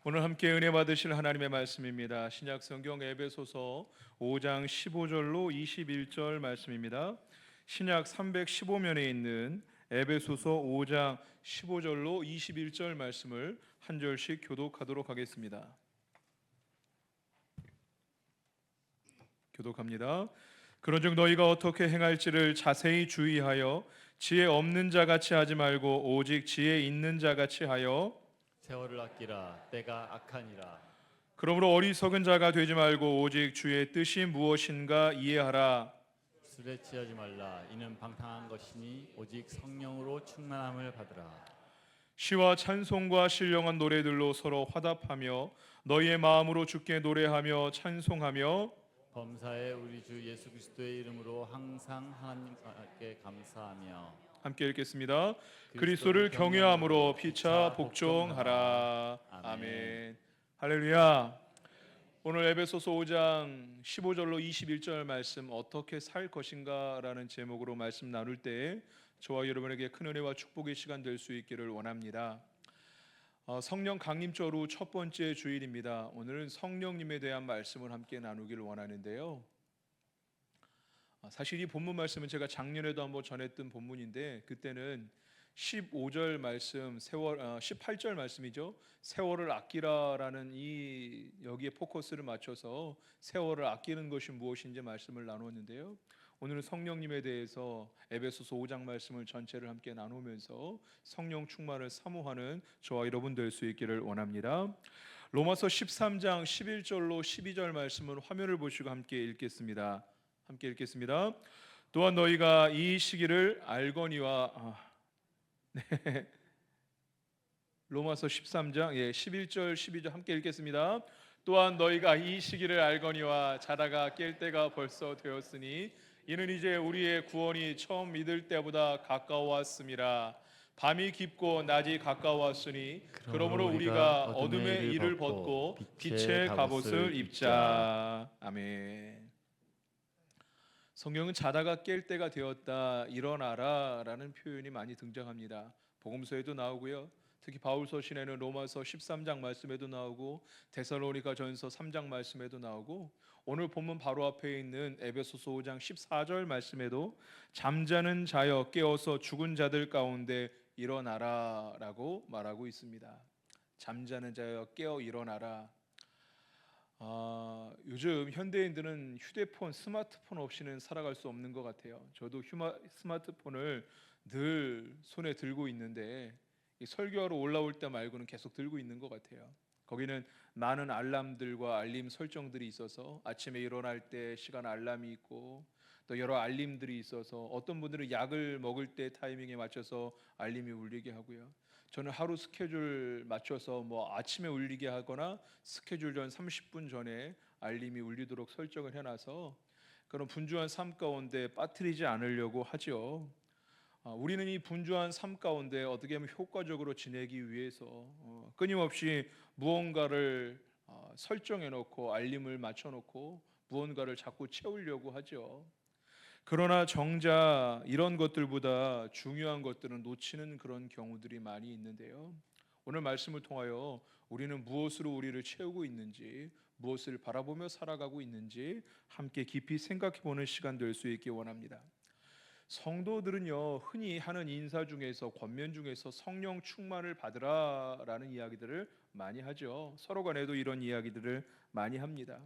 오늘 함께 은혜 받으실 하나님의 말씀입니다. 신약 성경 에베소서 5장 15절로 21절 말씀입니다. 신약 315면에 있는 에베소서 5장 15절로 21절 말씀을 한 절씩 교독하도록 하겠습니다. 교독합니다. 그런즉 너희가 어떻게 행할지를 자세히 주의하여 지혜 없는 자 같이 하지 말고 오직 지혜 있는 자 같이 하여 세월을 아끼라 때가 악하니라. 그러므로 어리석은 자가 되지 말고 오직 주의 뜻이 무엇인가 이해하라. 술에 취하지 말라. 이는 방탕한 것이니 오직 성령으로 충만함을 받으라. 시와 찬송과 신령한 노래들로 서로 화답하며 너희의 마음으로 주께 노래하며 찬송하며 범사에 우리 주 예수 그리스도의 이름으로 항상 하나님께 감사하며 함께 읽겠습니다. 그리스도를 경외함으로 피차 복종하라. 아멘. 아멘. 할렐루야. 오늘 에베소서 5장 15절로 21절 말씀 어떻게 살 것인가라는 제목으로 말씀 나눌 때 저와 여러분에게 큰 은혜와 축복의 시간 될 수 있기를 원합니다. 성령 강림절 후 첫 번째 주일입니다. 오늘은 성령님에 대한 말씀을 함께 나누기를 원하는데요. 사실 이 본문 말씀은 제가 작년에도 한번 전했던 본문인데 그때는 15절 말씀, 18절 말씀이죠. 세월을 아끼라라는 이 여기에 포커스를 맞춰서 세월을 아끼는 것이 무엇인지 말씀을 나누었는데요. 오늘은 성령님에 대해서 에베소서 5장 말씀을 전체를 함께 나누면서 성령 충만을 사모하는 저와 여러분 될 수 있기를 원합니다. 로마서 13장 11절로 12절 말씀은 화면을 보시고 함께 읽겠습니다. 함께 읽겠습니다. 또한 너희가 이 시기를 알거니와 네. 로마서 13장 11절 12절 함께 읽겠습니다. 또한 너희가 이 시기를 알거니와 자다가 깰 때가 벌써 되었으니 이는 이제 우리의 구원이 처음 믿을 때보다 가까워왔음이라. 밤이 깊고 낮이 가까웠으니 그러므로 우리가 어둠의 일을 벗고 빛의 갑옷을 입자. 아멘. 성경은 자다가 깰 때가 되었다, 일어나라 라는 표현이 많이 등장합니다. 복음서에도 나오고요. 특히 바울 서신에는 로마서 13장 말씀에도 나오고 데살로니가 전서 3장 말씀에도 나오고 오늘 본문 바로 앞에 있는 에베소서 5장 14절 말씀에도 잠자는 자여 깨어서 죽은 자들 가운데 일어나라 라고 말하고 있습니다. 잠자는 자여 깨어 일어나라. 요즘 현대인들은 휴대폰, 스마트폰 없이는 살아갈 수 없는 것 같아요. 저도 스마트폰을 늘 손에 들고 있는데 이 설교하러 올라올 때 말고는 계속 들고 있는 것 같아요. 거기는 많은 알람들과 알림 설정들이 있어서 아침에 일어날 때 시간 알람이 있고 또 여러 알림들이 있어서 어떤 분들은 약을 먹을 때 타이밍에 맞춰서 알림이 울리게 하고요. 저는 하루 스케줄 맞춰서 아침에 울리게 하거나 스케줄 전 30분 전에 알림이 울리도록 설정을 해놔서 그런 분주한 삶 가운데 빠뜨리지 않으려고 하죠. 우리는 이 분주한 삶 가운데 어떻게 하면 효과적으로 지내기 위해서 끊임없이 무언가를 설정해 놓고 알림을 맞춰 놓고 무언가를 자꾸 채우려고 하죠. 그러나 정작 이런 것들보다 중요한 것들은 놓치는 그런 경우들이 많이 있는데요. 오늘 말씀을 통하여 우리는 무엇으로 우리를 채우고 있는지, 무엇을 바라보며 살아가고 있는지 함께 깊이 생각해 보는 시간 될 수 있기 원합니다. 성도들은요, 흔히 하는 인사 중에서 권면 중에서 성령 충만을 받으라라는 이야기들을 많이 하죠. 서로 간에도 이런 이야기들을 많이 합니다.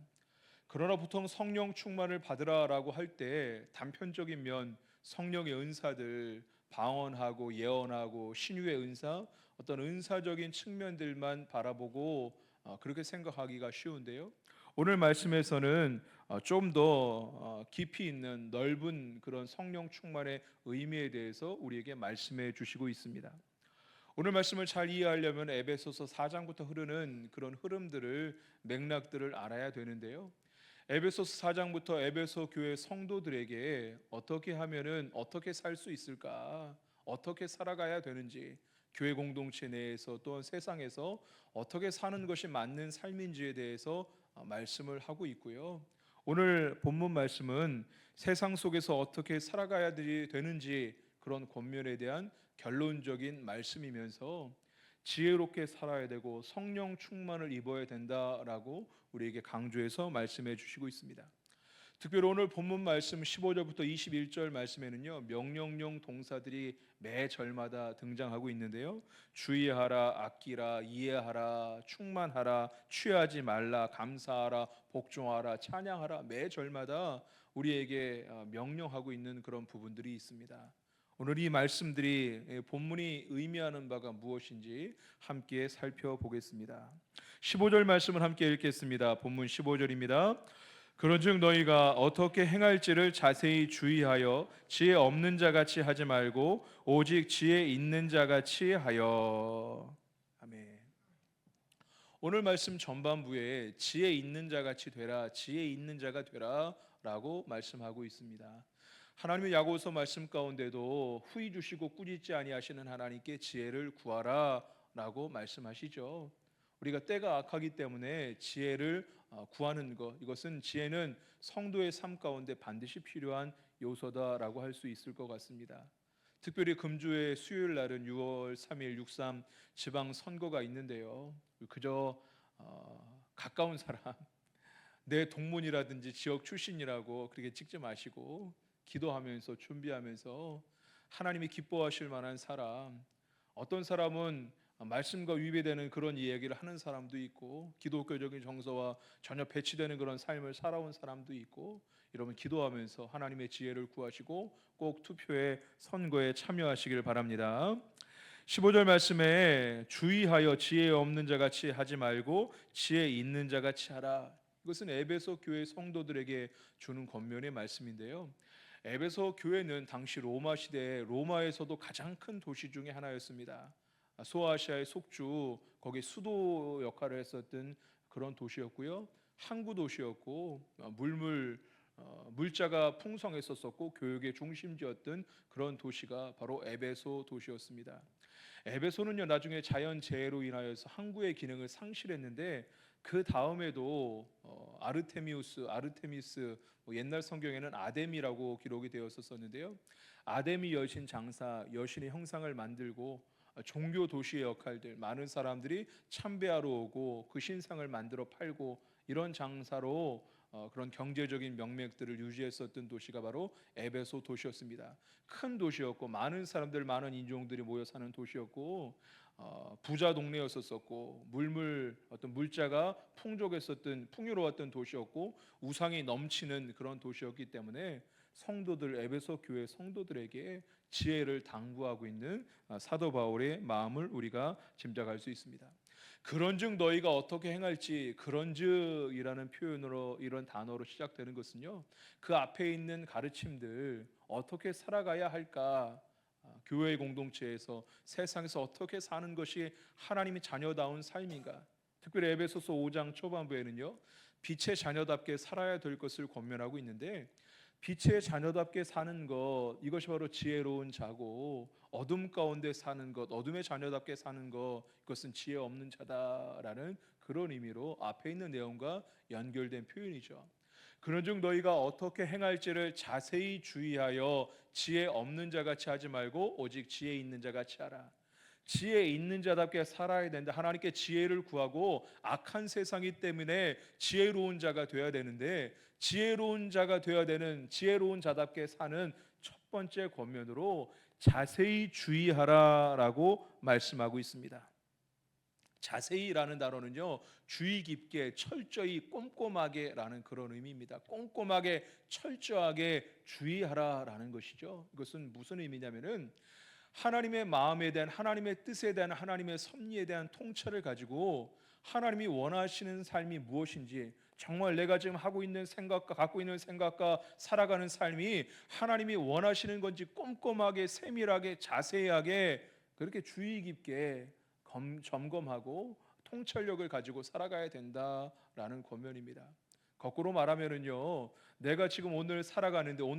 그러나 보통 성령 충만을 받으라라고 할 때 단편적인 면 성령의 은사들, 방언하고 예언하고 신유의 은사, 어떤 은사적인 측면들만 바라보고 그렇게 생각하기가 쉬운데요. 오늘 말씀에서는 좀 더 깊이 있는 넓은 그런 성령 충만의 의미에 대해서 우리에게 말씀해 주시고 있습니다. 오늘 말씀을 잘 이해하려면 에베소서 4장부터 흐르는 그런 흐름들을 맥락들을 알아야 되는데요. 에베소서 4장부터 에베소 교회 성도들에게 어떻게 하면은 어떻게 살 수 있을까? 어떻게 살아가야 되는지, 교회 공동체 내에서 또한 세상에서 어떻게 사는 것이 맞는 삶인지에 대해서 말씀을 하고 있고요. 오늘 본문 말씀은 세상 속에서 어떻게 살아가야 되는지 그런 권면에 대한 결론적인 말씀이면서 지혜롭게 살아야 되고 성령 충만을 입어야 된다라고 우리에게 강조해서 말씀해 주시고 있습니다. 특별히 오늘 본문 말씀 15절부터 21절 말씀에는요, 명령형 동사들이 매 절마다 등장하고 있는데요, 주의하라, 아끼라, 이해하라, 충만하라, 취하지 말라, 감사하라, 복종하라, 찬양하라, 매 절마다 우리에게 명령하고 있는 그런 부분들이 있습니다. 오늘 이 말씀들이 본문이 의미하는 바가 무엇인지 함께 살펴보겠습니다. 15절 말씀을 함께 읽겠습니다. 본문 15절입니다. 그런즉 너희가 어떻게 행할지를 자세히 주의하여 지혜 없는 자같이 하지 말고 오직 지혜 있는 자같이 하여. 아멘. 오늘 말씀 전반부에 지혜 있는 자같이 되라, 지혜 있는 자가 되라라고 말씀하고 있습니다. 하나님의 야고보서 말씀 가운데도 후히 주시고 꾸짖지 아니하시는 하나님께 지혜를 구하라라고 말씀하시죠. 우리가 때가 악하기 때문에 지혜를 구하는 것, 이것은 지혜는 성도의 삶 가운데 반드시 필요한 요소다라고 할 수 있을 것 같습니다. 특별히 금주의 수요일 날은 6월 3일 6.3 지방 선거가 있는데요, 그저 가까운 사람, 내 동문이라든지 지역 출신이라고 그렇게 찍지 마시고 기도하면서 준비하면서 하나님이 기뻐하실 만한 사람, 어떤 사람은 말씀과 위배되는 그런 이야기를 하는 사람도 있고 기독교적인 정서와 전혀 배치되는 그런 삶을 살아온 사람도 있고, 여러분 기도하면서 하나님의 지혜를 구하시고 꼭 투표에 선거에 참여하시길 바랍니다. 15절 말씀에 주의하여 지혜 없는 자같이 하지 말고 지혜 있는 자같이 하라. 이것은 에베소 교회 성도들에게 주는 권면의 말씀인데요, 에베소 교회는 당시 로마 시대에 로마에서도 가장 큰 도시 중에 하나였습니다. 소아시아의 속주, 거기 수도 역할을 했었던 그런 도시였고요, 항구 도시였고 물자가 풍성했었고 교육의 중심지였던 그런 도시가 바로 에베소 도시였습니다. 에베소는요, 나중에 자연재해로 인하여서 항구의 기능을 상실했는데 그 다음에도 아르테미스, 옛날 성경에는 아데미라고 기록이 되었었는데요, 아데미 여신 장사, 여신의 형상을 만들고 종교 도시의 역할들, 많은 사람들이 참배하러 오고 그 신상을 만들어 팔고 이런 장사로 그런 경제적인 명맥들을 유지했었던 도시가 바로 에베소 도시였습니다. 큰 도시였고 많은 사람들, 많은 인종들이 모여 사는 도시였고 부자 동네였었고 어떤 물자가 풍요로웠던 도시였고 우상이 넘치는 그런 도시였기 때문에 에베소 교회 성도들에게 지혜를 당부하고 있는 사도 바울의 마음을 우리가 짐작할 수 있습니다. 그런즉 너희가 어떻게 행할지, 그런즉이라는 표현으로, 이런 단어로 시작되는 것은요, 그 앞에 있는 가르침들, 어떻게 살아가야 할까, 교회 공동체에서 세상에서 어떻게 사는 것이 하나님의 자녀다운 삶인가. 특별히 에베소서 5장 초반부에는요, 빛의 자녀답게 살아야 될 것을 권면하고 있는데, 빛의 자녀답게 사는 것, 이것이 바로 지혜로운 자고, 어둠 가운데 사는 것, 어둠의 자녀답게 사는 것, 이것은 지혜 없는 자다라는 그런 의미로 앞에 있는 내용과 연결된 표현이죠. 그런즉 너희가 어떻게 행할지를 자세히 주의하여 지혜 없는 자같이 하지 말고 오직 지혜 있는 자같이 하라. 지혜 있는 자답게 살아야 된다. 하나님께 지혜를 구하고 악한 세상이 때문에 지혜로운 자가 되어야 되는데, 지혜로운 자가 되어야 되는, 지혜로운 자답게 사는 첫 번째 권면으로 자세히 주의하라라고 말씀하고 있습니다. 자세히라는 단어는요, 주의 깊게, 철저히, 꼼꼼하게라는 그런 의미입니다. 꼼꼼하게, 철저하게 주의하라라는 것이죠. 이것은 무슨 의미냐면은 하나님의 마음에 대한, 하나님의 뜻에 대한, 하나님의 섭리에 대한 통찰을 가지고 하나님이 원하시는 삶이 무엇인지, 정말 내가 지금 하고 있는 생각과 갖고 있는 생각과 살아가는 삶이 하나님이 원하시는 건지 꼼꼼하게, 세밀하게, 자세하게 그렇게 주의 깊게 점검하고 통찰력을 가지고 살아가야 된다라는 권면입니다. 거꾸로 말하면은요, 내가 지금 오늘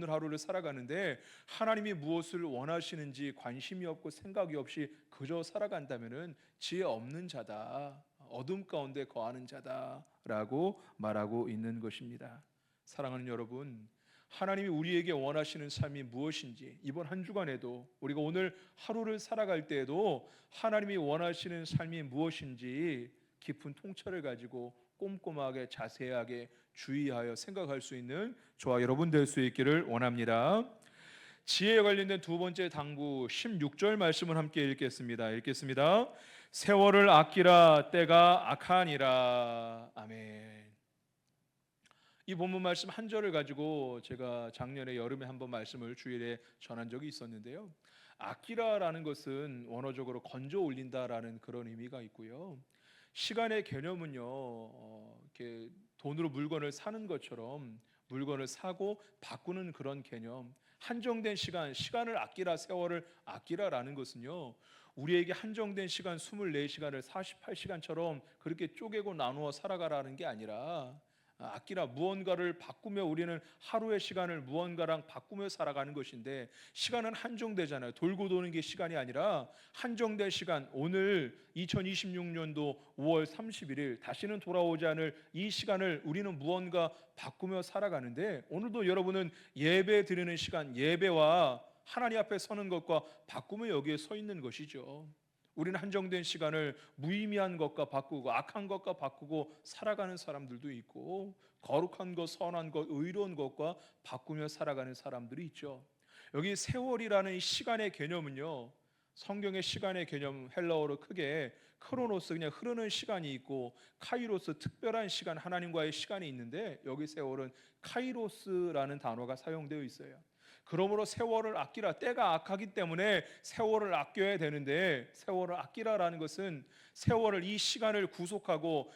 하루를 살아가는데 하나님이 무엇을 원하시는지 관심이 없고 생각이 없이 그저 살아간다면은 지혜 없는 자다, 어둠 가운데 거하는 자다라고 말하고 있는 것입니다. 사랑하는 여러분, 하나님이 우리에게 원하시는 삶이 무엇인지, 이번 한 주간에도 우리가 오늘 하루를 살아갈 때에도 하나님이 원하시는 삶이 무엇인지 깊은 통찰을 가지고 꼼꼼하게 자세하게 주의하여 생각할 수 있는 저와 여러분 될 수 있기를 원합니다. 지혜에 관련된 두 번째 당부 16절 말씀을 함께 읽겠습니다. 세월을 아끼라 때가 악하니라. 아멘. 이 본문 말씀 한 절을 가지고 제가 작년에 여름에 한번 말씀을 주일에 전한 적이 있었는데요. 아끼라라는 것은 원어적으로 건져 올린다라는 그런 의미가 있고요. 시간의 개념은요, 이렇게 돈으로 물건을 사는 것처럼 물건을 사고 바꾸는 그런 개념. 한정된 시간을 아끼라, 세월을 아끼라라는 것은요, 우리에게 한정된 시간 24시간을 48시간처럼 그렇게 쪼개고 나누어 살아가라는 게 아니라 아끼라, 무언가를 바꾸며 우리는 하루의 시간을 무언가랑 바꾸며 살아가는 것인데, 시간은 한정되잖아요. 돌고 도는 게 시간이 아니라 한정된 시간, 오늘 2026년도 5월 31일 다시는 돌아오지 않을 이 시간을 우리는 무언가 바꾸며 살아가는데, 오늘도 여러분은 예배 드리는 시간, 예배와 하나님 앞에 서는 것과 바꾸며 여기에 서 있는 것이죠. 우리는 한정된 시간을 무의미한 것과 바꾸고 악한 것과 바꾸고 살아가는 사람들도 있고, 거룩한 것, 선한 것, 의로운 것과 바꾸며 살아가는 사람들이 있죠. 여기 세월이라는 이 시간의 개념은요, 성경의 시간의 개념 헬라어로 크게 크로노스, 그냥 흐르는 시간이 있고, 카이로스, 특별한 시간, 하나님과의 시간이 있는데, 여기 세월은 카이로스라는 단어가 사용되어 있어요. 그러므로 세월을 아끼라, 때가 악하기 때문에 세월을 아껴야 되는데, 세월을 아끼라라는 것은 세월을, 이 시간을 구속하고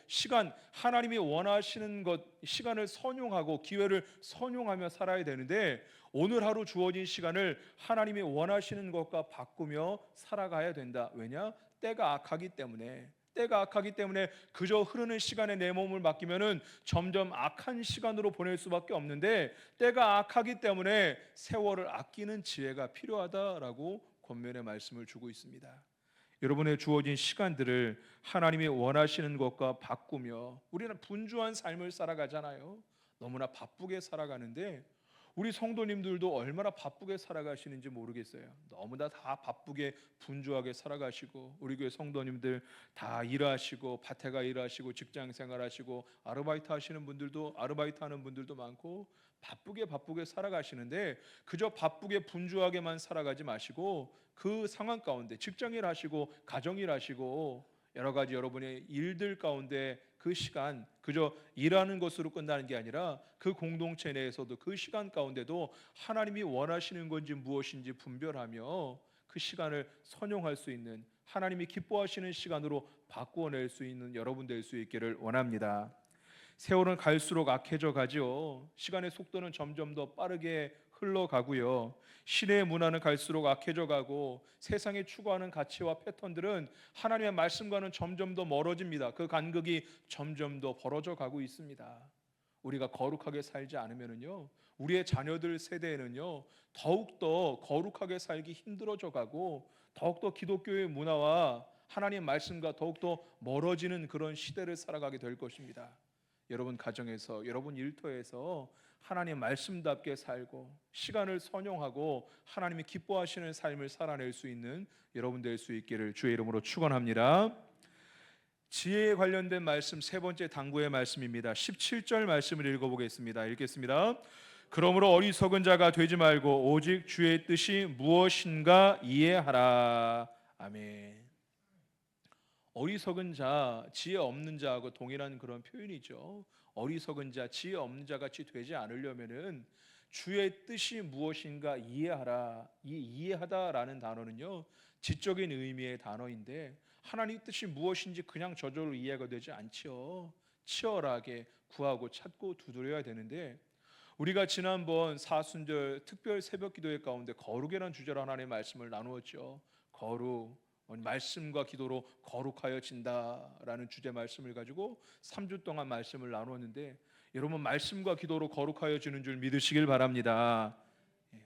하나님이 원하시는 것, 시간을 선용하고 기회를 선용하며 살아야 되는데, 오늘 하루 주어진 시간을 하나님이 원하시는 것과 바꾸며 살아가야 된다. 왜냐? 때가 악하기 때문에 그저 흐르는 시간에 내 몸을 맡기면은 점점 악한 시간으로 보낼 수밖에 없는데, 때가 악하기 때문에 세월을 아끼는 지혜가 필요하다라고 권면의 말씀을 주고 있습니다. 여러분의 주어진 시간들을 하나님이 원하시는 것과 바꾸며, 우리는 분주한 삶을 살아가잖아요. 너무나 바쁘게 살아가는데, 우리 성도님들도 얼마나 바쁘게 살아가시는지 모르겠어요. 너무나 다 바쁘게 분주하게 살아가시고, 우리 교회 성도님들 다 일하시고, 밭에 가 일하시고, 직장 생활하시고, 아르바이트 하시는 분들도, 아르바이트 하는 분들도 많고, 바쁘게 살아가시는데, 그저 바쁘게 분주하게만 살아가지 마시고, 그 상황 가운데 직장일 하시고 가정일 하시고 여러 가지 여러분의 일들 가운데 그 시간 그저 일하는 것으로 끝나는 게 아니라, 그 공동체 내에서도 그 시간 가운데도 하나님이 원하시는 건지 무엇인지 분별하며 그 시간을 선용할 수 있는, 하나님이 기뻐하시는 시간으로 바꾸어낼 수 있는 여러분 될 수 있기를 원합니다. 세월은 갈수록 악해져 가지요. 시간의 속도는 점점 더 빠르게 흘러가고요. 시대의 문화는 갈수록 악해져 가고, 세상이 추구하는 가치와 패턴들은 하나님의 말씀과는 점점 더 멀어집니다. 그 간극이 점점 더 벌어져 가고 있습니다. 우리가 거룩하게 살지 않으면요, 우리의 자녀들 세대에는요, 더욱더 거룩하게 살기 힘들어져 가고, 더욱더 기독교의 문화와 하나님의 말씀과 더욱더 멀어지는 그런 시대를 살아가게 될 것입니다. 여러분 가정에서, 여러분 일터에서 하나님 말씀답게 살고 시간을 선용하고 하나님이 기뻐하시는 삶을 살아낼 수 있는 여러분 될 수 있기를 주의 이름으로 축원합니다. 지혜에 관련된 말씀 세 번째 당부의 말씀입니다. 17절 말씀을 읽어보겠습니다. 읽겠습니다. 그러므로 어리석은 자가 되지 말고 오직 주의 뜻이 무엇인가 이해하라. 아멘. 어리석은 자, 지혜 없는 자하고 동일한 그런 표현이죠. 어리석은 자, 지혜 없는 자 같이 되지 않으려면은 주의 뜻이 무엇인가 이해하라. 이 이해하다라는 단어는요, 지적인 의미의 단어인데, 하나님 뜻이 무엇인지 그냥 저절로 이해가 되지 않지요. 치열하게 구하고 찾고 두드려야 되는데, 우리가 지난번 사순절 특별 새벽 기도회 가운데 거룩이라는 주제로 하나님의 말씀을 나누었죠. 거룩, 말씀과 기도로 거룩하여진다라는 주제 말씀을 가지고 3주 동안 말씀을 나누었는데, 여러분 말씀과 기도로 거룩하여지는 줄 믿으시길 바랍니다.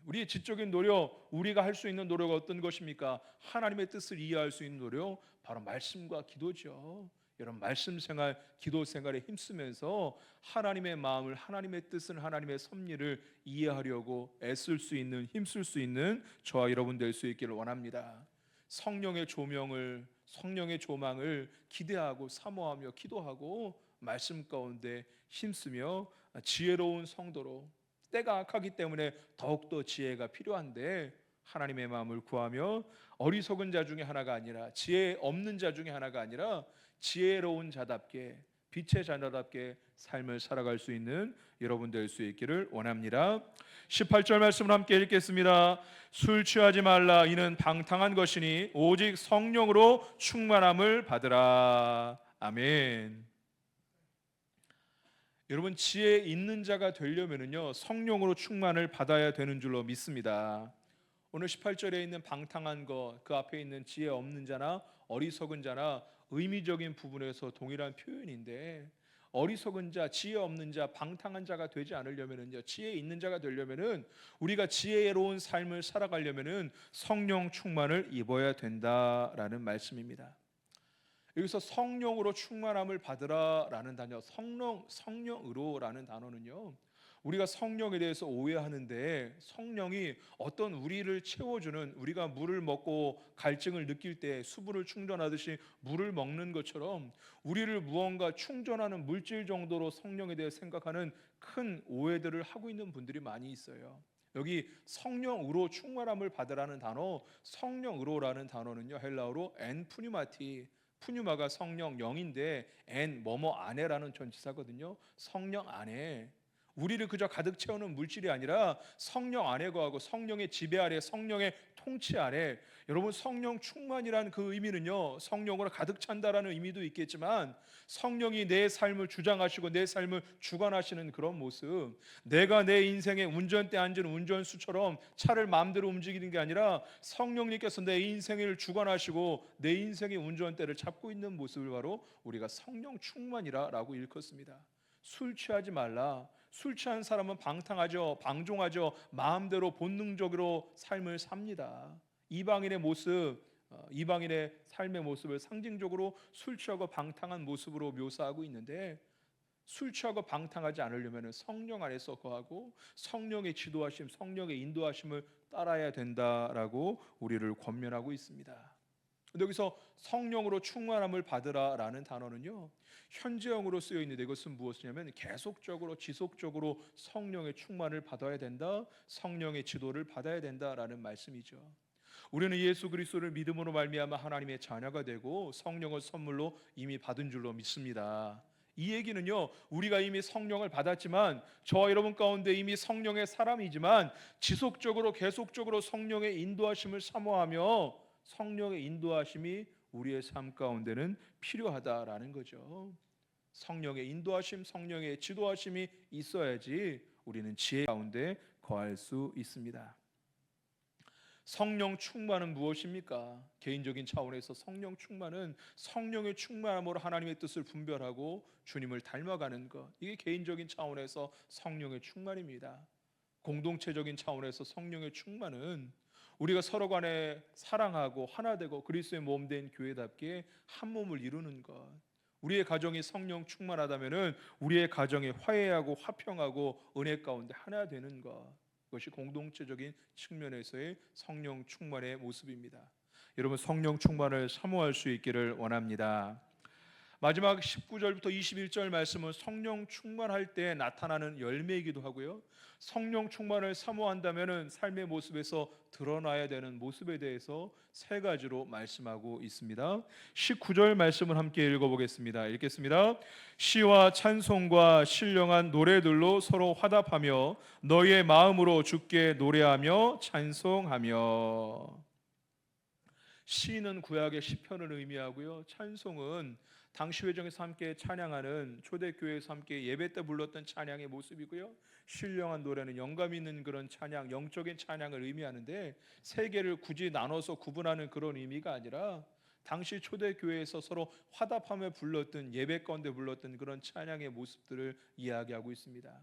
우리의 지적인 노력, 우리가 할 수 있는 노력은 어떤 것입니까? 하나님의 뜻을 이해할 수 있는 노력, 바로 말씀과 기도죠. 이런 말씀 생활, 기도 생활에 힘쓰면서 하나님의 마음을, 하나님의 뜻을, 하나님의 섭리를 이해하려고 애쓸 수 있는, 힘쓸 수 있는 저와 여러분 될 수 있기를 원합니다. 성령의 조명을, 성령의 조망을 기대하고 사모하며 기도하고 말씀 가운데 힘쓰며 지혜로운 성도로, 때가 악하기 때문에 더욱더 지혜가 필요한데 하나님의 마음을 구하며 어리석은 자 중에 하나가 아니라, 지혜 없는 자 중에 하나가 아니라 지혜로운 자답게, 빛의 자녀답게 삶을 살아갈 수 있는 여러분 될 수 있기를 원합니다. 18절 말씀을 함께 읽겠습니다. 술 취하지 말라. 이는 방탕한 것이니 오직 성령으로 충만함을 받으라. 아멘. 여러분, 지혜 있는 자가 되려면은요, 성령으로 충만을 받아야 되는 줄로 믿습니다. 오늘 18절에 있는 방탕한 것, 그 앞에 있는 지혜 없는 자나 어리석은 자나 의미적인 부분에서 동일한 표현인데, 어리석은 자, 지혜 없는 자, 방탕한 자가 되지 않으려면은요, 지혜 있는 자가 되려면은, 우리가 지혜로운 삶을 살아가려면은 성령 충만을 입어야 된다라는 말씀입니다. 여기서 성령으로 충만함을 받으라라는 단어, 성령으로라는 단어는요, 우리가 성령에 대해서 오해하는데, 성령이 어떤 우리를 채워주는, 우리가 물을 먹고 갈증을 느낄 때 수분을 충전하듯이 물을 먹는 것처럼 우리를 무언가 충전하는 물질 정도로 성령에 대해 생각하는 큰 오해들을 하고 있는 분들이 많이 있어요. 여기 성령으로 충만함을 받으라는 단어, 성령으로라는 단어는요, 헬라어로 엔푸니마티, 푸뉴마가 성령 영인데 엔 뭐뭐 안에라는 전치사거든요. 성령 안에, 우리를 그저 가득 채우는 물질이 아니라 성령 안에 거하고 성령의 지배 아래, 성령의 통치 아래, 여러분 성령 충만이라는 그 의미는요, 성령으로 가득 찬다라는 의미도 있겠지만 성령이 내 삶을 주장하시고 내 삶을 주관하시는 그런 모습, 내가 내 인생의 운전대에 앉은 운전수처럼 차를 마음대로 움직이는 게 아니라 성령님께서 내 인생을 주관하시고 내 인생의 운전대를 잡고 있는 모습을 바로 우리가 성령 충만이라고 일컫습니다. 술 취하지 말라. 술 취한 사람은 방탕하죠, 방종하죠, 마음대로 본능적으로 삶을 삽니다. 이방인의 모습, 이방인의 삶의 모습을 상징적으로 술 취하고 방탕한 모습으로 묘사하고 있는데, 술 취하고 방탕하지 않으려면 성령 안에서 거하고 성령의 지도하심, 성령의 인도하심을 따라야 된다라고 우리를 권면하고 있습니다. 여기서 성령으로 충만함을 받으라라는 단어는요, 현재형으로 쓰여 있는데 이것은 무엇이냐면 계속적으로 지속적으로 성령의 충만을 받아야 된다, 성령의 지도를 받아야 된다라는 말씀이죠. 우리는 예수 그리스도를 믿음으로 말미암아 하나님의 자녀가 되고 성령을 선물로 이미 받은 줄로 믿습니다. 이 얘기는요, 우리가 이미 성령을 받았지만, 저와 여러분 가운데 이미 성령의 사람이지만 지속적으로 계속적으로 성령의 인도하심을 사모하며 성령의 인도하심이 우리의 삶 가운데는 필요하다라는 거죠. 성령의 인도하심, 성령의 지도하심이 있어야지 우리는 지혜 가운데 거할 수 있습니다. 성령 충만은 무엇입니까? 개인적인 차원에서 성령 충만은 성령의 충만함으로 하나님의 뜻을 분별하고 주님을 닮아가는 것, 이게 개인적인 차원에서 성령의 충만입니다. 공동체적인 차원에서 성령의 충만은 우리가 서로 간에 사랑하고 하나 되고 그리스도의 몸 된 교회답게 한 몸을 이루는 것. 우리의 가정이 성령 충만하다면은 우리의 가정이 화해하고 화평하고 은혜 가운데 하나 되는 것. 그것이 공동체적인 측면에서의 성령 충만의 모습입니다. 여러분, 성령 충만을 사모할 수 있기를 원합니다. 마지막 19절부터 21절 말씀은 성령 충만할 때 나타나는 열매이기도 하고요, 성령 충만을 사모한다면 삶의 모습에서 드러나야 되는 모습에 대해서 세 가지로 말씀하고 있습니다. 19절 말씀을 함께 읽어보겠습니다. 읽겠습니다. 시와 찬송과 신령한 노래들로 서로 화답하며 너희의 마음으로 주께 노래하며 찬송하며. 시는 구약의 시편을 의미하고요, 찬송은 당시 회정에서 함께 찬양하는, 초대교회에서 함께 예배 때 불렀던 찬양의 모습이고요, 신령한 노래는 영감 있는 그런 찬양, 영적인 찬양을 의미하는데, 세 개를 굳이 나눠서 구분하는 그런 의미가 아니라 당시 초대교회에서 서로 화답하며 불렀던, 예배 가운데 불렀던 그런 찬양의 모습들을 이야기하고 있습니다.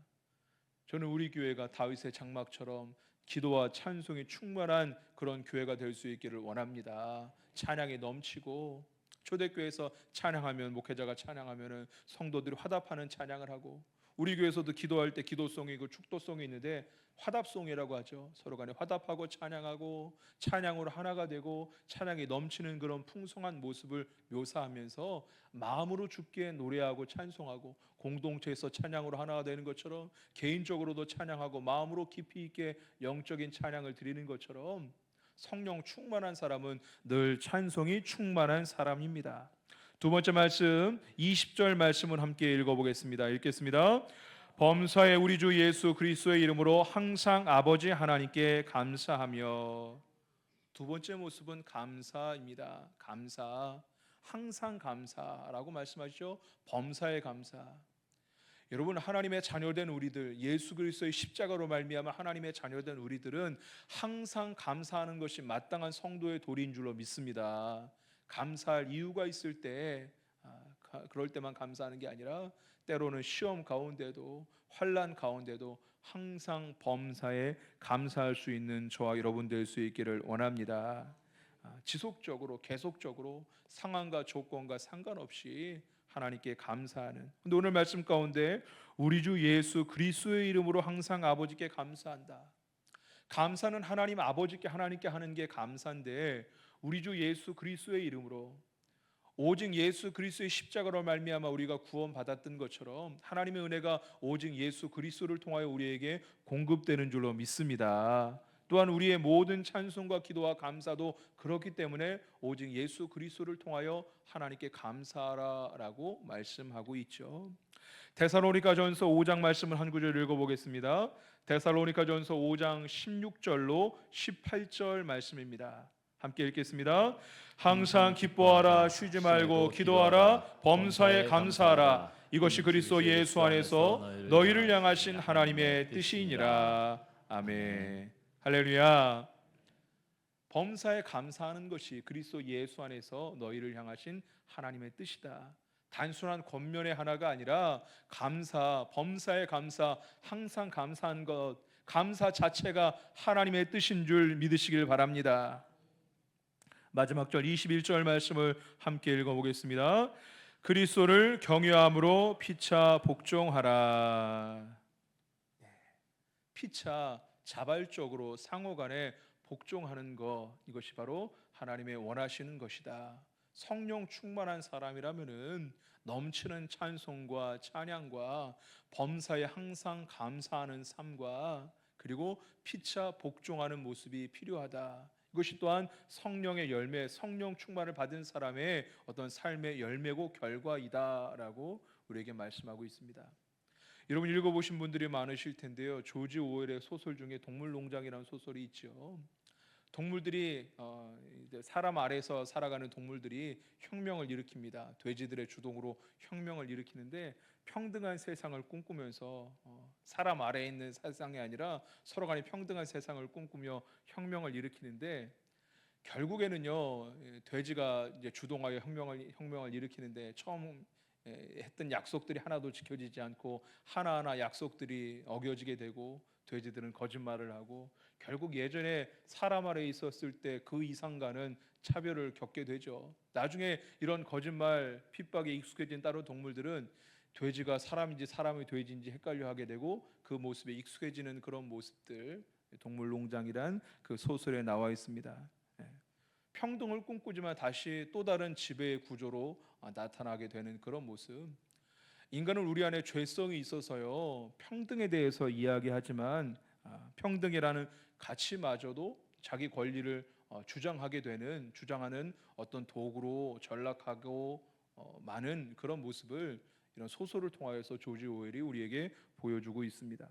저는 우리 교회가 다윗의 장막처럼 기도와 찬송이 충만한 그런 교회가 될 수 있기를 원합니다. 찬양이 넘치고 초대교회에서 찬양하면 목회자가 찬양하면은 성도들이 화답하는 찬양을 하고 우리 교회에서도 기도할 때 기도송이 고 축도송이 있는데 화답송이라고 하죠. 서로 간에 화답하고 찬양하고 찬양으로 하나가 되고 찬양이 넘치는 그런 풍성한 모습을 묘사하면서 마음으로 주께 노래하고 찬송하고 공동체에서 찬양으로 하나가 되는 것처럼 개인적으로도 찬양하고 마음으로 깊이 있게 영적인 찬양을 드리는 것처럼 성령 충만한 사람은 늘 찬송이 충만한 사람입니다. 두 번째 말씀 20절 말씀을 함께 읽어보겠습니다. 읽겠습니다. 범사에 우리 주 예수 그리스도의 이름으로 항상 아버지 하나님께 감사하며. 두 번째 모습은 감사입니다. 감사, 항상 감사라고 말씀하시죠. 범사에 감사. 여러분, 하나님의 자녀된 우리들, 예수 그리스도의 십자가로 말미암아 하나님의 자녀된 우리들은 항상 감사하는 것이 마땅한 성도의 도리인 줄로 믿습니다. 감사할 이유가 있을 때 그럴 때만 감사하는 게 아니라 때로는 시험 가운데도 환난 가운데도 항상 범사에 감사할 수 있는 저와 여러분 될 수 있기를 원합니다. 지속적으로 계속적으로 상황과 조건과 상관없이 하나님께 감사하는. 근데 오늘 말씀 가운데 우리 주 예수 그리스도의 이름으로 항상 아버지께 감사한다. 감사는 하나님 아버지께 하나님께 하는 게 감사인데 우리 주 예수 그리스도의 이름으로 오직 예수 그리스도의 십자가로 말미암아 우리가 구원받았던 것처럼 하나님의 은혜가 오직 예수 그리스도를 통하여 우리에게 공급되는 줄로 믿습니다. 또한 우리의 모든 찬송과 기도와 감사도 그렇기 때문에 오직 예수 그리스도를 통하여 하나님께 감사하라라고 말씀하고 있죠. 데살로니가전서 5장 말씀을 한 구절 읽어보겠습니다. 데살로니가전서 5장 16절로 18절 말씀입니다. 함께 읽겠습니다. 항상 기뻐하라, 쉬지 말고 기도하라, 범사에 감사하라. 이것이 그리스도 예수 안에서 너희를 향하신 하나님의 뜻이니라. 아멘. 할렐루야. 범사에 감사하는 것이 그리스도 예수 안에서 너희를 향하신 하나님의 뜻이다. 단순한 겉면의 하나가 아니라 감사, 범사에 감사, 항상 감사한 것, 감사 자체가 하나님의 뜻인 줄 믿으시길 바랍니다. 마지막 절 21절 말씀을 함께 읽어보겠습니다. 그리스도를 경외함으로 피차 복종하라. 피차 자발적으로 상호간에 복종하는 것, 이것이 바로 하나님의 원하시는 것이다. 성령 충만한 사람이라면은 넘치는 찬송과 찬양과 범사에 항상 감사하는 삶과 그리고 피차 복종하는 모습이 필요하다. 이것이 또한 성령의 열매, 성령 충만을 받은 사람의 어떤 삶의 열매고 결과이다라고 우리에게 말씀하고 있습니다. 여러분 읽어보신 분들이 많으실 텐데요. 조지 오웰의 소설 중에 동물농장이라는 소설이 있죠. 동물들이 사람 아래서 살아가는 동물들이 혁명을 일으킵니다. 돼지들의 주동으로 혁명을 일으키는데 평등한 세상을 꿈꾸면서 사람 아래에 있는 세상이 아니라 서로 간에 평등한 세상을 꿈꾸며 혁명을 일으키는데 결국에는요 돼지가 이제 주동하여 혁명을 일으키는데 처음 했던 약속들이 하나도 지켜지지 않고 하나하나 약속들이 어겨지게 되고 돼지들은 거짓말을 하고 결국 예전에 사람 아래에 있었을 때 그 이상과는 차별을 겪게 되죠. 나중에 이런 거짓말 핍박에 익숙해진 다른 동물들은 돼지가 사람인지 사람이 돼지인지 헷갈려 하게 되고 그 모습에 익숙해지는 그런 모습들, 동물농장이란 그 소설에 나와 있습니다. 평등을 꿈꾸지만 다시 또 다른 지배의 구조로 나타나게 되는 그런 모습. 인간은 우리 안에 죄성이 있어서요 평등에 대해서 이야기하지만 평등이라는 가치마저도 자기 권리를 주장하는 어떤 도구로 전락하고 많은 그런 모습을 이런 소설을 통하여서 조지 오웰이 우리에게 보여주고 있습니다.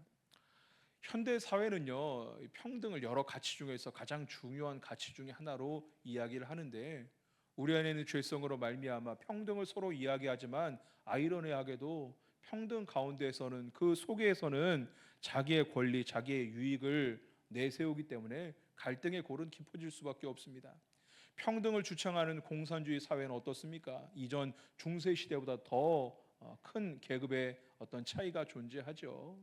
현대 사회는요 평등을 여러 가치 중에서 가장 중요한 가치 중에 하나로 이야기를 하는데 우리 안에 있는 죄성으로 말미암아 평등을 서로 이야기하지만 아이러니하게도 평등 가운데에서는 그 속에서는 자기의 권리, 자기의 유익을 내세우기 때문에 갈등의 골은 깊어질 수밖에 없습니다. 평등을 주창하는 공산주의 사회는 어떻습니까? 이전 중세 시대보다 더 큰 계급의 어떤 차이가 존재하죠.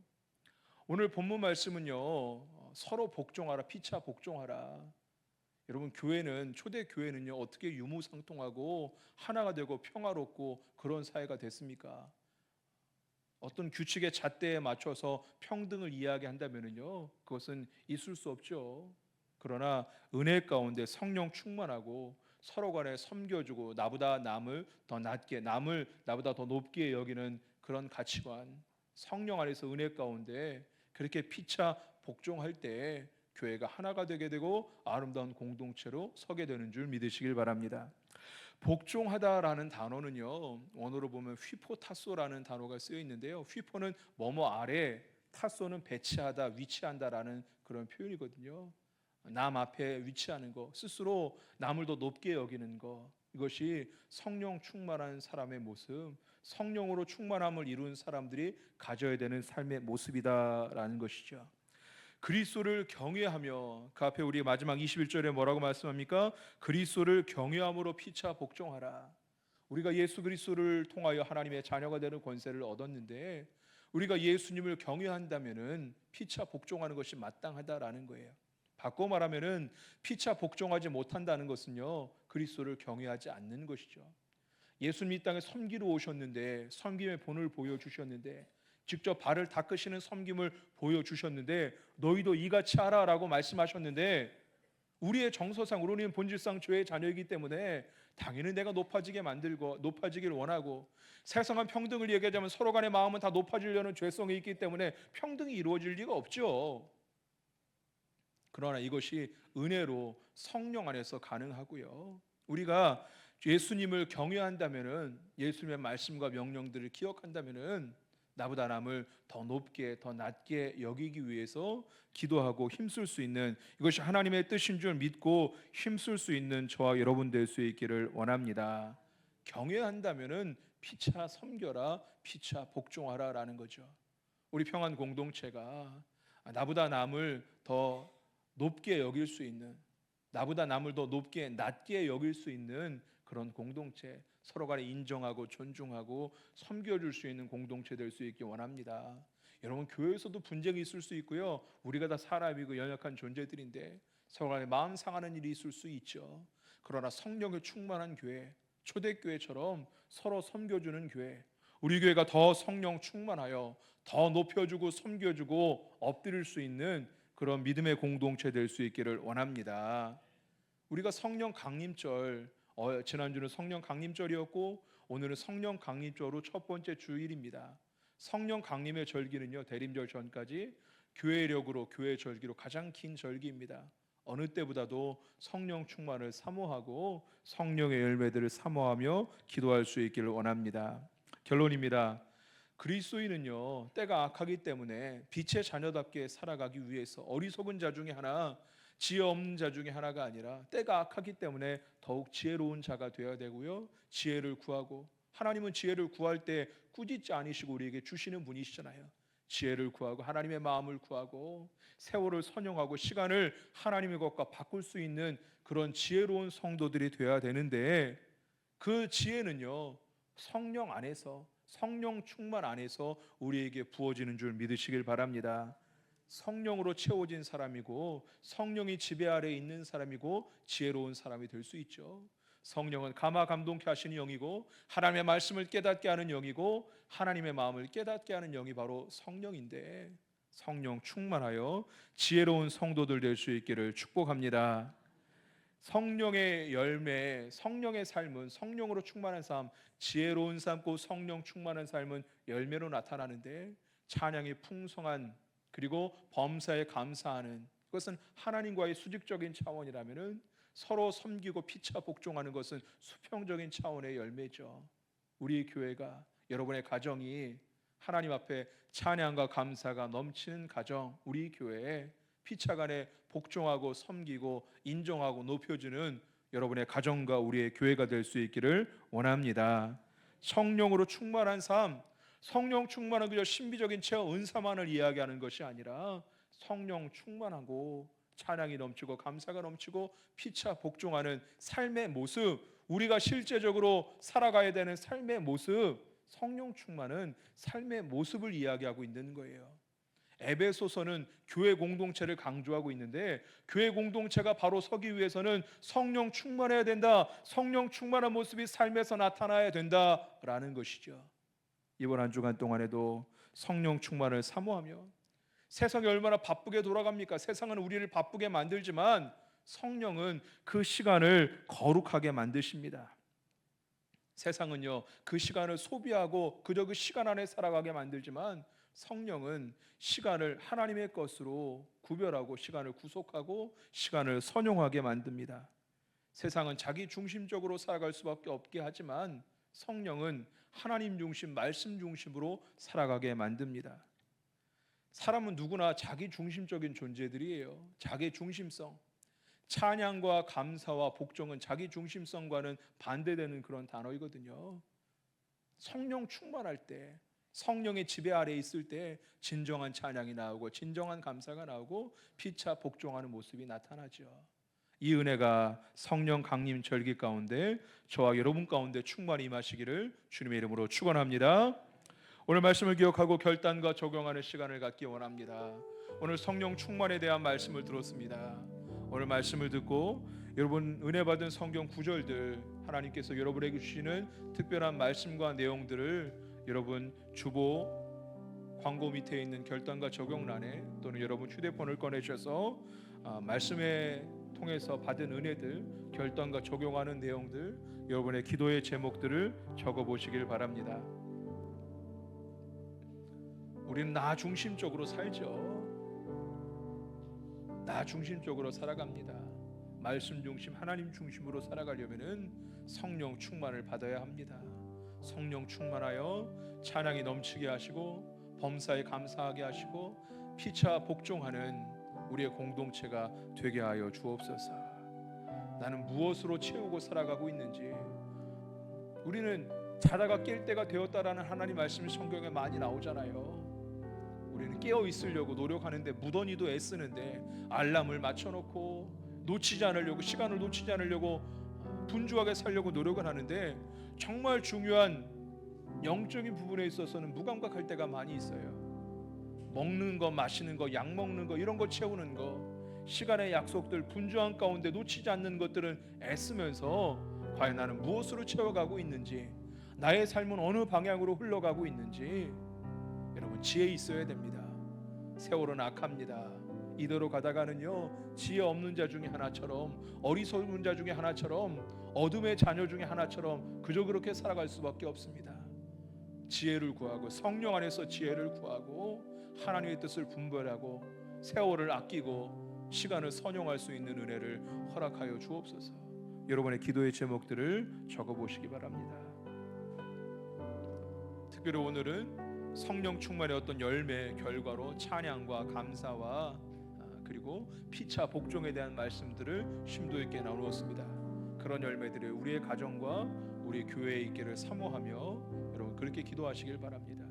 오늘 본문 말씀은요 서로 복종하라, 피차 복종하라. 여러분 교회는 초대 교회는요 어떻게 유무상통하고 하나가 되고 평화롭고 그런 사회가 됐습니까? 어떤 규칙의 잣대에 맞춰서 평등을 이야기한다면요 그것은 있을 수 없죠. 그러나 은혜 가운데 성령 충만하고 서로 간에 섬겨주고 나보다 남을 더 낮게 남을 나보다 더 높게 여기는 그런 가치관, 성령 안에서 은혜 가운데 그렇게 피차 복종할 때 교회가 하나가 되게 되고 아름다운 공동체로 서게 되는 줄 믿으시길 바랍니다. 복종하다라는 단어는요 원어로 보면 휘포타소라는 단어가 쓰여 있는데요, 휘포는 뭐뭐 아래, 타소는 배치하다, 위치한다라는 그런 표현이거든요. 남 앞에 위치하는 것, 스스로 남을 더 높게 여기는 것, 이것이 성령 충만한 사람의 모습, 성령으로 충만함을 이룬 사람들이 가져야 되는 삶의 모습이다라는 것이죠. 그리스도를 경외하며, 그 앞에 우리 마지막 21절에 뭐라고 말씀합니까? 그리스도를 경외함으로 피차 복종하라. 우리가 예수 그리스도를 통하여 하나님의 자녀가 되는 권세를 얻었는데 우리가 예수님을 경외한다면은 피차 복종하는 것이 마땅하다라는 거예요. 바꿔 말하면은 피차 복종하지 못한다는 것은요 그리스도를 경외하지 않는 것이죠. 예수님 이 땅에 섬기러 오셨는데 섬김의 본을 보여주셨는데 직접 발을 닦으시는 섬김을 보여주셨는데 너희도 이같이 하라라고 말씀하셨는데 우리의 정서상 우리는 본질상 죄의 자녀이기 때문에 당연히 내가 높아지게 만들고 높아지길 원하고 세상은 평등을 얘기하자면 서로 간의 마음은 다 높아지려는 죄성이 있기 때문에 평등이 이루어질 리가 없죠. 그러나 이것이 은혜로 성령 안에서 가능하고요. 우리가 예수님을 경외한다면은 예수님의 말씀과 명령들을 기억한다면은 나보다 남을 더 높게 더 낮게 여기기 위해서 기도하고 힘쓸 수 있는, 이것이 하나님의 뜻인 줄 믿고 힘쓸 수 있는 저와 여러분 될 수 있기를 원합니다. 경외한다면은 피차 섬겨라, 피차 복종하라라는 거죠. 우리 평안 공동체가 나보다 남을 더 높게 여길 수 있는, 나보다 남을 더 높게 낮게 여길 수 있는 그런 공동체, 서로 간에 인정하고 존중하고 섬겨줄 수 있는 공동체 될 수 있기 원합니다. 여러분 교회에서도 분쟁이 있을 수 있고요, 우리가 다 사람이고 연약한 존재들인데 서로 간에 마음 상하는 일이 있을 수 있죠. 그러나 성령에 충만한 교회, 초대교회처럼 서로 섬겨주는 교회, 우리 교회가 더 성령 충만하여 더 높여주고 섬겨주고 엎드릴 수 있는 그런 믿음의 공동체 될 수 있기를 원합니다. 우리가 성령 강림절, 지난주는 성령 강림절이었고 오늘은 성령 강림절로 첫 번째 주일입니다. 성령 강림의 절기는요 대림절 전까지 교회력으로 교회 절기로 가장 긴 절기입니다. 어느 때보다도 성령 충만을 사모하고 성령의 열매들을 사모하며 기도할 수 있기를 원합니다. 결론입니다. 그리스도인은요 때가 악하기 때문에 빛의 자녀답게 살아가기 위해서 어리석은 자 중에 하나, 지혜 없는 자 중에 하나가 아니라 때가 악하기 때문에 더욱 지혜로운 자가 되어야 되고요, 지혜를 구하고, 하나님은 지혜를 구할 때 꾸짖지 않으시고 우리에게 주시는 분이시잖아요. 지혜를 구하고 하나님의 마음을 구하고 세월을 선용하고 시간을 하나님의 것과 바꿀 수 있는 그런 지혜로운 성도들이 되어야 되는데 그 지혜는요 성령 안에서, 성령 충만 안에서 우리에게 부어지는 줄 믿으시길 바랍니다. 성령으로 채워진 사람이고 성령이 지배 아래에 있는 사람이고 지혜로운 사람이 될 수 있죠. 성령은 감화 감동케 하시는 영이고 하나님의 말씀을 깨닫게 하는 영이고 하나님의 마음을 깨닫게 하는 영이 바로 성령인데 성령 충만하여 지혜로운 성도들 될 수 있기를 축복합니다. 성령의 열매, 성령의 삶은, 성령으로 충만한 삶, 지혜로운 삶, 고 성령 충만한 삶은 열매로 나타나는데 찬양이 풍성한, 그리고 범사에 감사하는, 그것은 하나님과의 수직적인 차원이라면은 서로 섬기고 피차 복종하는 것은 수평적인 차원의 열매죠. 우리 교회가, 여러분의 가정이 하나님 앞에 찬양과 감사가 넘치는 가정, 우리 교회에 피차간에 복종하고 섬기고 인정하고 높여주는 여러분의 가정과 우리의 교회가 될 수 있기를 원합니다. 성령으로 충만한 삶, 성령 충만은 그저 신비적인 체험 은사만을 이야기하는 것이 아니라 성령 충만하고 찬양이 넘치고 감사가 넘치고 피차 복종하는 삶의 모습, 우리가 실제적으로 살아가야 되는 삶의 모습, 성령 충만은 삶의 모습을 이야기하고 있는 거예요. 에베소서는 교회 공동체를 강조하고 있는데, 교회 공동체가 바로 서기 위해서는 성령 충만해야 된다, 성령 충만한 모습이 삶에서 나타나야 된다라는 것이죠. 이번 한 주간 동안에도 성령 충만을 사모하며, 세상이 얼마나 바쁘게 돌아갑니까? 세상은 우리를 바쁘게 만들지만 성령은 그 시간을 거룩하게 만드십니다. 세상은요, 그 시간을 소비하고 그저 그 시간 안에 살아가게 만들지만 성령은 시간을 하나님의 것으로 구별하고 시간을 구속하고 시간을 선용하게 만듭니다. 세상은 자기 중심적으로 살아갈 수밖에 없게 하지만 성령은 하나님 중심, 말씀 중심으로 살아가게 만듭니다. 사람은 누구나 자기 중심적인 존재들이에요. 자기 중심성. 찬양과 감사와 복종은 자기 중심성과는 반대되는 그런 단어이거든요. 성령 충만할 때, 성령의 지배 아래 있을 때 진정한 찬양이 나오고 진정한 감사가 나오고 피차 복종하는 모습이 나타나죠. 이 은혜가 성령 강림 절기 가운데 저와 여러분 가운데 충만히 임하시기를 주님의 이름으로 축원합니다. 오늘 말씀을 기억하고 결단과 적용하는 시간을 갖기 원합니다. 오늘 성령 충만에 대한 말씀을 들었습니다. 오늘 말씀을 듣고 여러분 은혜 받은 성경 구절들, 하나님께서 여러분에게 주시는 특별한 말씀과 내용들을 여러분 주보 광고 밑에 있는 결단과 적용란에 또는 여러분 휴대폰을 꺼내셔서 말씀에 통해서 받은 은혜들, 결단과 적용하는 내용들, 여러분의 기도의 제목들을 적어보시길 바랍니다. 우리는 나 중심적으로 살죠. 나 중심적으로 살아갑니다. 말씀 중심, 하나님 중심으로 살아가려면은 성령 충만을 받아야 합니다. 성령 충만하여 찬양이 넘치게 하시고 범사에 감사하게 하시고 피차 복종하는 우리의 공동체가 되게 하여 주옵소서. 나는 무엇으로 채우고 살아가고 있는지, 우리는 자다가 깰 때가 되었다라는 하나님 말씀이 성경에 많이 나오잖아요. 우리는 깨어 있으려고 노력하는데, 무던히도 애쓰는데 알람을 맞춰놓고 놓치지 않으려고, 시간을 놓치지 않으려고 분주하게 살려고 노력을 하는데 정말 중요한 영적인 부분에 있어서는 무감각할 때가 많이 있어요. 먹는 거, 마시는 거, 약 먹는 거, 이런 거 채우는 거, 시간의 약속들, 분주한 가운데 놓치지 않는 것들은 애쓰면서 과연 나는 무엇으로 채워가고 있는지, 나의 삶은 어느 방향으로 흘러가고 있는지 여러분 지혜 있어야 됩니다. 세월은 악합니다. 이대로 가다가는요, 지혜 없는 자 중에 하나처럼, 어리석은 자 중에 하나처럼, 어둠의 자녀 중에 하나처럼 그저 그렇게 살아갈 수밖에 없습니다. 지혜를 구하고 성령 안에서 지혜를 구하고 하나님의 뜻을 분별하고 세월을 아끼고 시간을 선용할 수 있는 은혜를 허락하여 주옵소서. 여러분의 기도의 제목들을 적어보시기 바랍니다. 특별히 오늘은 성령 충만의 어떤 열매 결과로 찬양과 감사와 그리고 피차 복종에 대한 말씀들을 심도 있게 나누었습니다. 그런 열매들이 우리의 가정과 우리 교회에 있기를 사모하며 여러분 그렇게 기도하시길 바랍니다.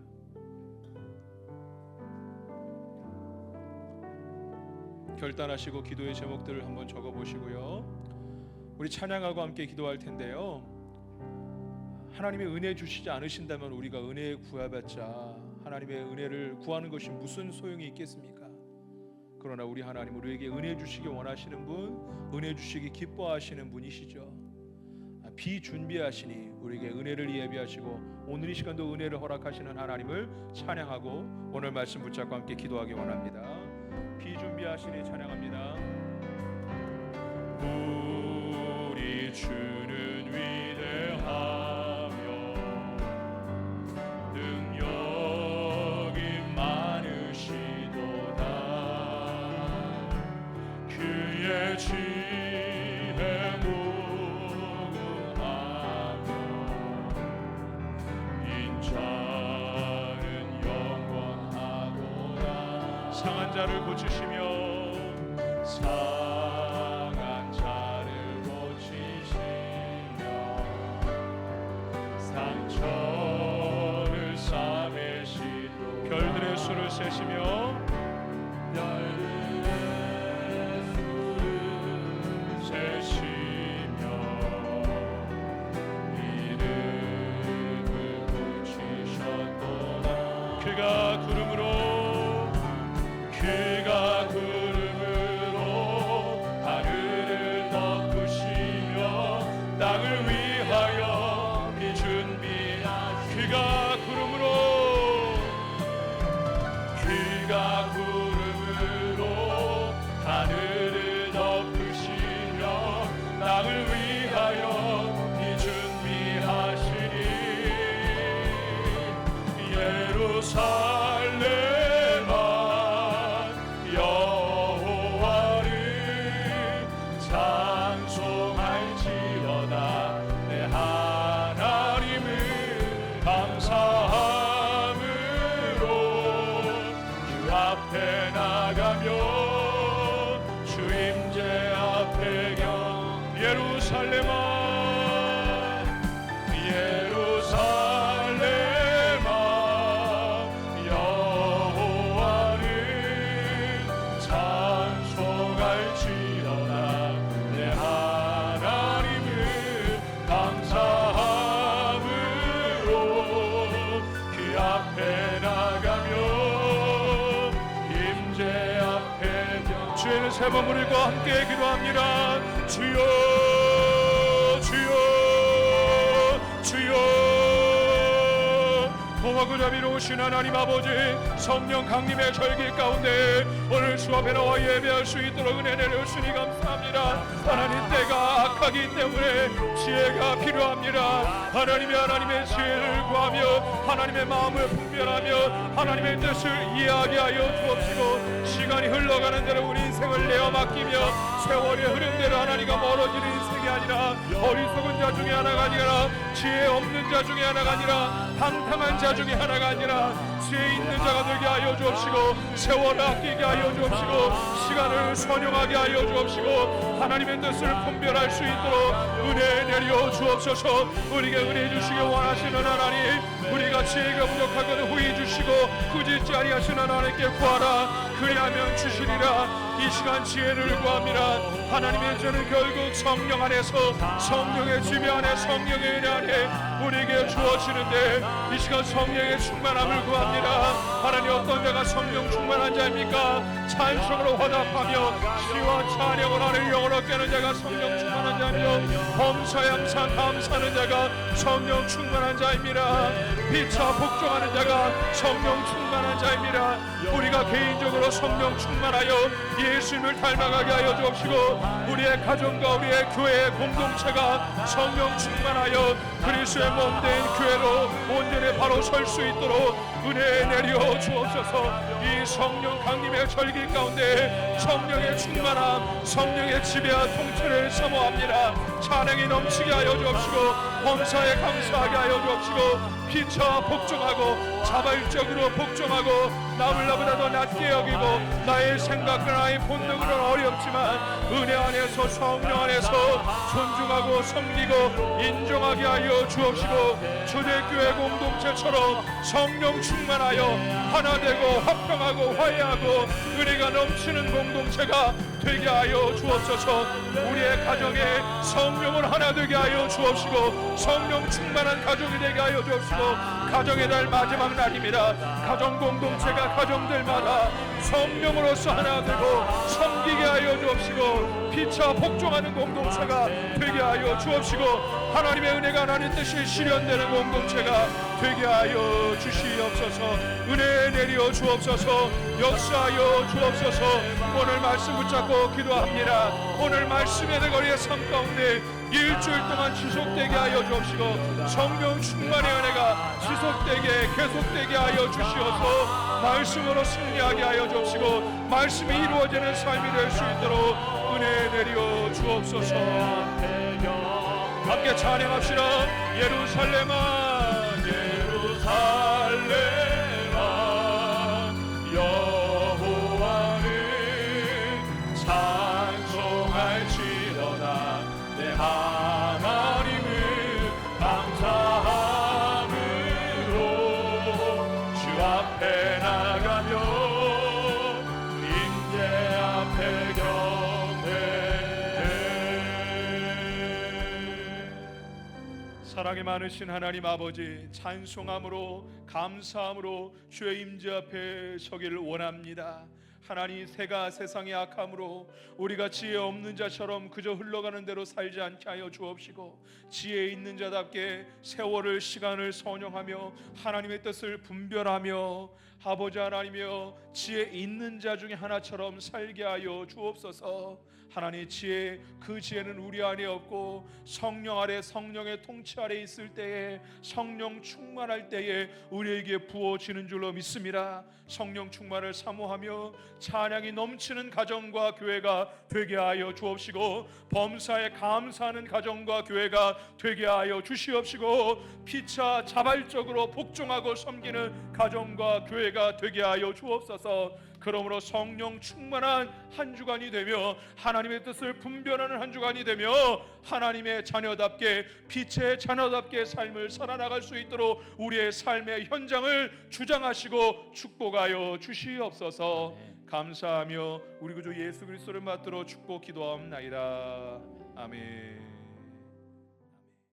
결단하시고 기도의 제목들을 한번 적어보시고요. 우리 찬양하고 함께 기도할 텐데요. 하나님의 은혜 주시지 않으신다면 우리가 은혜 구해봤자 하나님의 은혜를 구하는 것이 무슨 소용이 있겠습니까? 그러나 우리 하나님, 우리에게 은혜 주시기 원하시는 분, 은혜 주시기 기뻐하시는 분이시죠. 비준비하시니 우리에게 은혜를 예비하시고 오늘 이 시간도 은혜를 허락하시는 하나님을 찬양하고 오늘 말씀 붙잡고 함께 기도하기 원합니다. 비준비하시니 찬양합니다. 우리 주는 위대하며 능력이 많으시도다. 그의 지혜 무궁하며 인자는 영원하도다. 상한 자를 고치시며 상한 자를 고치시며 상처를 싸매시도다. 별들의 수를 세시며 그가 구름으로 예루살렘아 여호와를 찬송할지어다. 내 하나님을 감사함으로 주 앞에 나가며 주 임재 앞에 예루살렘아 예루살렘아 여호와를 찬송할지어다. 내 하나님을 감사함으로 그 앞에 나가며 임재 앞에 주에는 세 번 부르고 함께 기도합니다. 주여 주여 주여. 고하고 자비로우신 하나님 아버지, 성령 강림의 절기 가운데 오늘 주 앞에 나와 예배할 수 있도록 은혜 내려주시니 감사합니다. 하나님, 때가 악하기 때문에 지혜가 필요합니다. 하나님의 지혜를 구하며 하나님의 마음을 분별하며 하나님의 뜻을 이해하게 하여 주옵시고, 시간이 흘러가는 대로 우리 인생을 내어 맡기며 세월의 흐름대로 하나님과 멀어지는 인생이 아니라 어리석은 자 중에 하나가 아니라 지혜 없는 자 중에 하나가 아니라 방탕한 자 중에 하나가 아니라 지혜 있는 자가 되게 하여 주옵시고, 세월을 아끼게 하여 주옵시고, 시간을 선용하게 하여 주옵시고, 하나님의 뜻을 분별할 수 있도록 은혜 내려 주옵소서. 우리에게 은혜 주시기 원하시는 하나님, 우리가 지혜가 부족하거든 후히 주시고 꾸짖지 아니하시는 하나님께 구하라. 그리하면 주시리라. 이 시간 지혜를 구합니다. 하나님의 저는 결국 성령 안에서, 성령의 지배 안에, 성령의 은혜 안에 우리에게 주어지는데, 이 시간 성령의 충만함을 구합니다. 하나님, 어떤 자가 성령 충만한 자입니까? 찬송으로 화답하며 시와 찬양을 하는 영으로 깨는 자가 성령 충만한 자며, 범사에 항상 감사하는 자가 성령 충만한 자입니다. 피차 복종하는 자가 성령 충만한 자입니다. 우리가 개인적으로 성령 충만하여 예수님을 닮아가게 하여 주옵시고, 우리의 가정과 우리의 교회의 공동체가 성령 충만하여 그리스도의 몸된 교회로 온전히 바로 설 수 있도록 은혜 내려 주옵소서. 이 성령 강림의 절기 가운데 성령의 충만함, 성령의 지배와 통치를 사모합니다. 찬양이 넘치게 하여 주옵시고, 범사에 감사하게 하여 주옵시고, 피차 복종하고 자발적으로 복종하고 남을 나보다 더 낮게 여기고 나의 생각과 나의 본능으로는 어렵지만 은혜 안에서 성령 안에서 존중하고 섬기고 인정하게 하여 주옵시고, 초대교회 공동체처럼 성령 충만하여 하나 되고 화평하고 화해하고 은혜가 넘치는 공동체가 되게 하여 주옵소서. 우리의 가정에 성령을 하나 되게 하여 주옵시고, 성령 충만한 가정이 되게 하여 주옵시고, 가정의 날 마지막 날입니다. 가정 공동체가 가정들마다 성령으로서 하나 되고 섬기게 하여 주옵시고, 피차 복종하는 공동체가 되게 하여 주옵시고, 하나님의 은혜가 하나님 뜻이 실현되는 공동체가 되게 하여 주시옵소서. 은혜 내려 주옵소서. 역사하여 주옵소서. 오늘 말씀 붙잡고 기도합니다. 오늘 말씀의 거리의 삶 가운데 일주일 동안 지속되게 하여 주옵시고, 성령 충만의 은혜가 지속되게 계속되게 하여 주시어서 말씀으로 승리하게 하여 주옵시고, 말씀이 이루어지는 삶이 될 수 있도록 은혜 내려 주옵소서. 함께 찬양합시다. 예루살렘아 예루살렘아 여호와를 찬송할지어다. 내 하나님을 감사함으로 주 앞에 나가며 임재 앞에 사랑이 많으신 하나님 아버지, 찬송함으로 감사함으로 주의 임재 앞에 서기를 원합니다. 하나님, 새가 세상의 악함으로 우리가 지혜 없는 자처럼 그저 흘러가는 대로 살지 않게 하여 주옵시고, 지혜 있는 자답게 세월을, 시간을 선용하며 하나님의 뜻을 분별하며 아버지 하나님이여 지혜 있는 자 중에 하나처럼 살게 하여 주옵소서. 하나님, 지혜, 그 지혜는 우리 안에 없고 성령 아래, 성령의 통치 아래 있을 때에, 성령 충만할 때에 우리에게 부어지는 줄로 믿습니다. 성령 충만을 사모하며 찬양이 넘치는 가정과 교회가 되게 하여 주옵시고, 범사에 감사하는 가정과 교회가 되게 하여 주시옵시고, 피차 자발적으로 복종하고 섬기는 가정과 교회가 되게 하여 주옵소서. 그러므로 성령 충만한 한 주간이 되며 하나님의 뜻을 분별하는 한 주간이 되며 하나님의 자녀답게, 빛의 자녀답게 삶을 살아나갈 수 있도록 우리의 삶의 현장을 주장하시고 축복하여 주시옵소서. 감사하며 우리 구주 예수 그리스도를 받들어 축복 기도하옵나이다. 아멘.